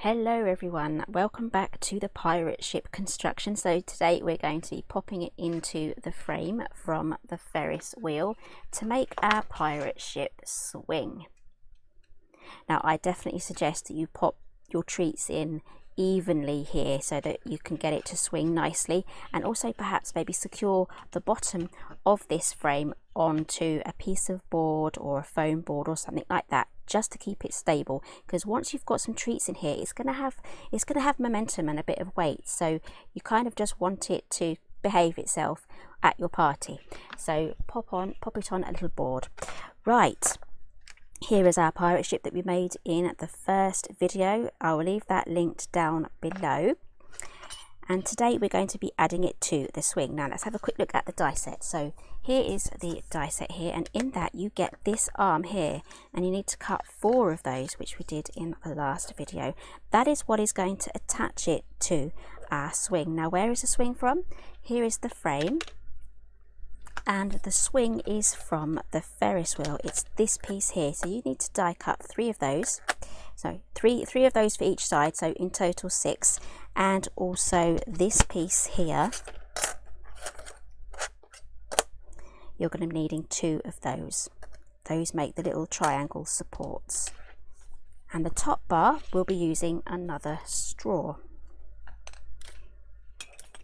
Hello everyone, welcome back to the pirate ship construction. So today we're going to be popping it into the frame from the Ferris wheel to make our pirate ship swing. Now I definitely suggest that you pop your treats in evenly here so that you can get it to swing nicely, and also perhaps maybe secure the bottom of this frame onto a piece of board or a foam board or something like that, just to keep it stable, because once you've got some treats in here, it's going to have momentum and a bit of weight, so you kind of just want it to behave itself at your party. So pop it on a little board. Right, here is our pirate ship that we made in the first video. I will leave that linked down below. And today we're going to be adding it to the swing. Now let's have a quick look at the die set. So here is the die set here, and in that you get this arm here, and you need to cut 4 of those, which we did in the last video. That is what is going to attach it to our swing. Now where is the swing from? Here is the frame, and the swing is from the Ferris wheel. It's this piece here, so you need to die cut 3 of those. So three of those for each side, so in total 6, and also this piece here, you're going to be needing 2 of those. Those make the little triangle supports, and the top bar we'll be using another straw.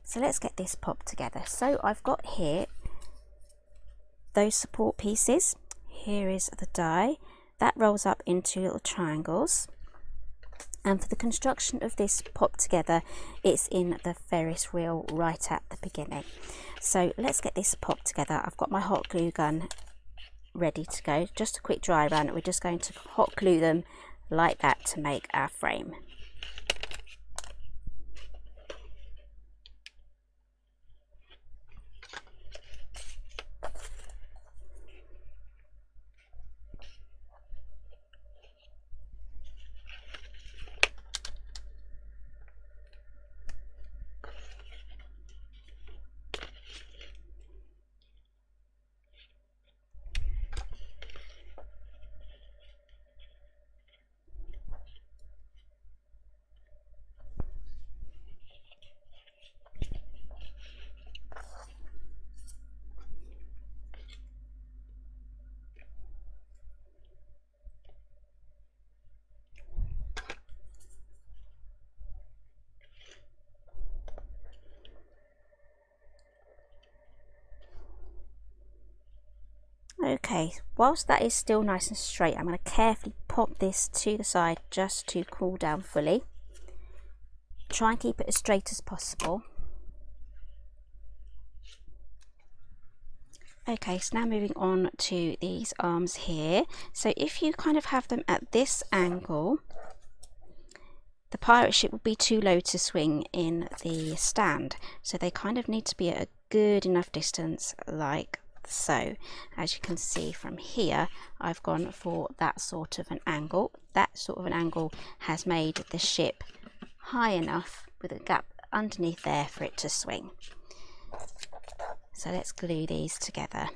So let's get this popped together. So I've got here those support pieces. Here is the die that rolls up into little triangles, and for the construction of this pop together, it's in the Ferris wheel right at the beginning. So let's get this popped together. I've got my hot glue gun ready to go, just a quick dry run. We're just going to hot glue them like that to make our frame. Okay, whilst that is still nice and straight, I'm going to carefully pop this to the side just to cool down fully. Try and keep it as straight as possible. Okay, so now moving on to these arms here. So if you kind of have them at this angle, the pirate ship will be too low to swing in the stand, so they kind of need to be at a good enough distance like so. As you can see from here, I've gone for that sort of an angle. That sort of an angle has made the ship high enough with a gap underneath there for it to swing. So let's glue these together.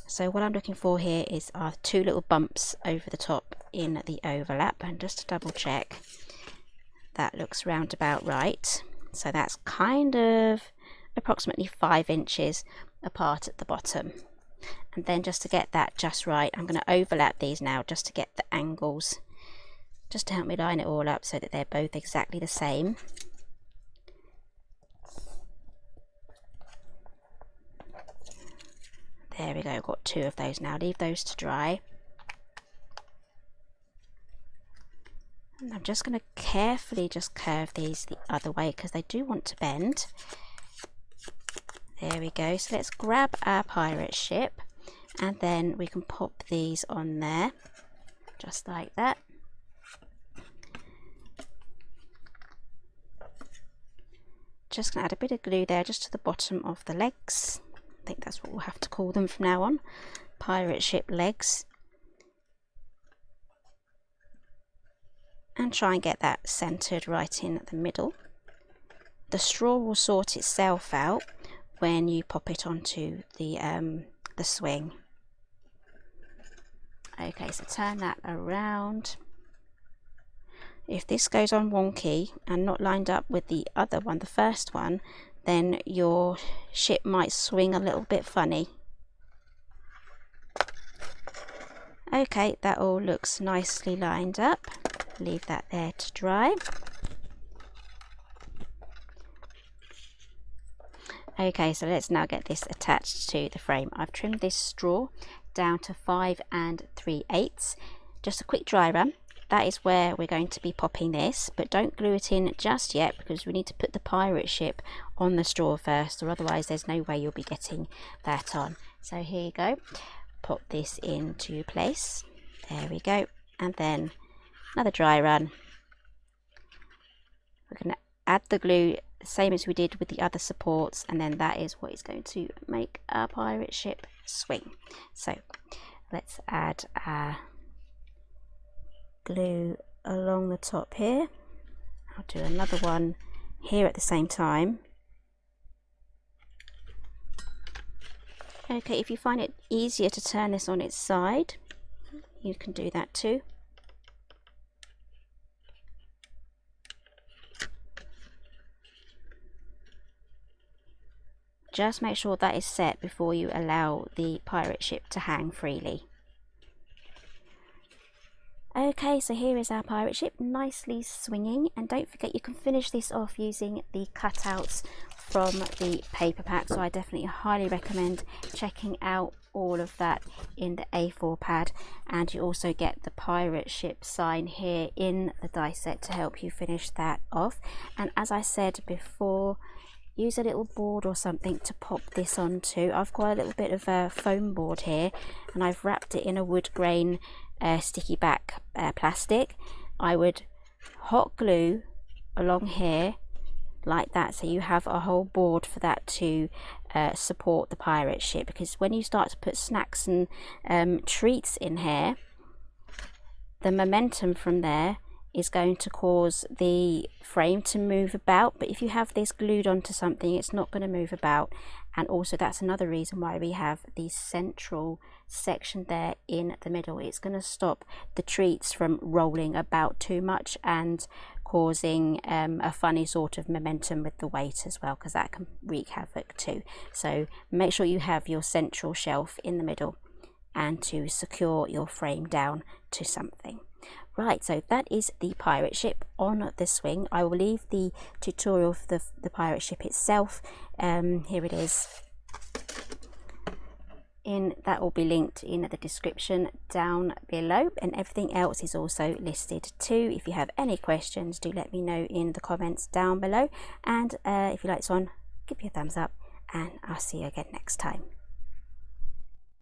So what I'm looking for here is our 2 little bumps over the top in the overlap, and just to double check, that looks round about right. So that's kind of approximately 5 inches apart at the bottom. And then just to get that just right, I'm going to overlap these now just to get the angles, just to help me line it all up so that they're both exactly the same. There we go, got 2 of those now. Leave those to dry. And I'm just going to carefully just curve these the other way because they do want to bend. There we go. So let's grab our pirate ship, and then we can pop these on there just like that. Just going to add a bit of glue there just to the bottom of the legs. I think that's what we'll have to call them from now on, pirate ship legs. And try and get that centered right in the middle. The straw will sort itself out when you pop it onto the swing. Okay, so turn that around. If this goes on wonky and not lined up with the other one, the first one, then your ship might swing a little bit funny. Okay, that all looks nicely lined up. Leave that there to dry. Okay, so let's now get this attached to the frame. I've trimmed this straw down to 5 3/8. Just a quick dry run. That is where we're going to be popping this, but don't glue it in just yet because we need to put the pirate ship on the straw first, or otherwise there's no way you'll be getting that on. So here you go. Pop this into place. There we go. And then another dry run. We're going to add the glue same as we did with the other supports, and then that is what is going to make our pirate ship swing. So let's add our glue along the top here. I'll do another one here at the same time. Okay, if you find it easier to turn this on its side, you can do that too. Just make sure that is set before you allow the pirate ship to hang freely. Okay, so here is our pirate ship nicely swinging, and don't forget you can finish this off using the cutouts from the paper pack, so I definitely highly recommend checking out all of that in the A4 pad, and you also get the pirate ship sign here in the die set to help you finish that off. And as I said before, use a little board or something to pop this onto. I've got a little bit of a foam board here and I've wrapped it in a wood grain sticky back plastic. I would hot glue along here like that, so you have a whole board for that to support the pirate ship, because when you start to put snacks and treats in here, the momentum from there is going to cause the frame to move about, but if you have this glued onto something, it's not going to move about. And also that's another reason why we have the central section there in the middle. It's going to stop the treats from rolling about too much and causing a funny sort of momentum with the weight as well, because that can wreak havoc too. So make sure you have your central shelf in the middle and to secure your frame down to something. Right, so that is the pirate ship on the swing. I will leave the tutorial for the pirate ship itself. Here it is. That will be linked in the description down below, and everything else is also listed too. If you have any questions, do let me know in the comments down below, and if you like this one, give me a thumbs up, and I'll see you again next time.